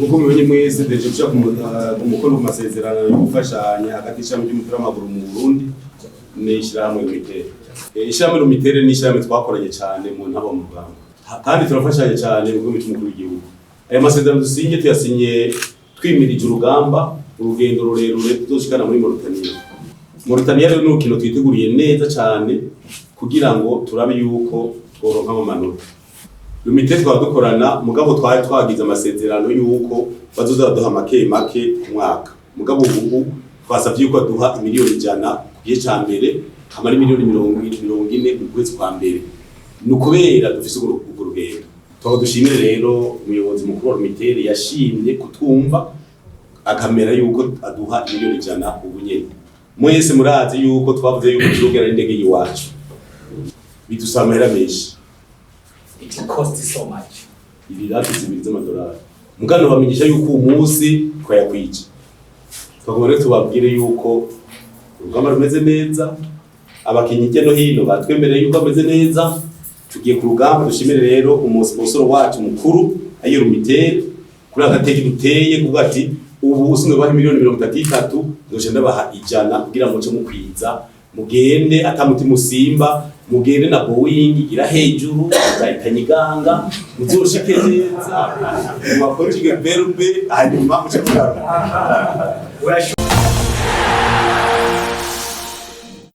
nkuko mubonye mwese deje gushaka umukono ku masezerano yo gufashanya hagati y'ishami ry'umupira w'amaguru mu Burundi n'ishirahamwe Lumitere. Ishirahamwe Lumitere ni ishirahamwe twakoranye cyane mu ntabo mu Rwanda, kandi turafashanya cyane mu rwego rw'umukuru w'igihugu. Aya masezerano dusinye tuyasinye twimirije urugamba, urugendo rurerure tuzoshikana muri Mauritania. Mauritania rero n'ukino twiteguriye neza cyane kugira ngo turabe yuko tworonka mu manota. Lumitere twadukorana mugabo twari twagize amasezerano yuko bazoza baduha make ku mwaka. Mugabo ubu twasavye yuko duha miliyoni 100 kugiye cyambere hamari miliyoni 40 mu kwezi kwa mbere. Nukubera dufise urugendo. Twaho dushimire rero umuyobozi mukuru wa Lumitere yashimye kutwumva akamera yuko aduha miliyoni 100 ubu nyene. Mwese murazi yuko twavuze yuko tuzogera indege yiwacu. Bidusamera menshi. It costs so much. Ibirati zibiri z'amadolari. Mugano bamenyesha yuko umunsi twayakwica. Twagomba tubabwire yuko urugamba rumeze neza, abakinyi hirya no hino batwemereye yuko ameze neza. Tugiye ku rugamba dushimire rero umusponsor wacu mukuru ayo Lumitere kuri agateke duteye kuvuga ati ubu usinwe baha miliyoni 33 nzoje ndabaha 100 kugira ngo cyo mukwiza mugende atamuti musimba mugende na Boeing ira hejuru zayitanyiganga muzoshike neza mu makonjige berbe hanyuma muce kurara.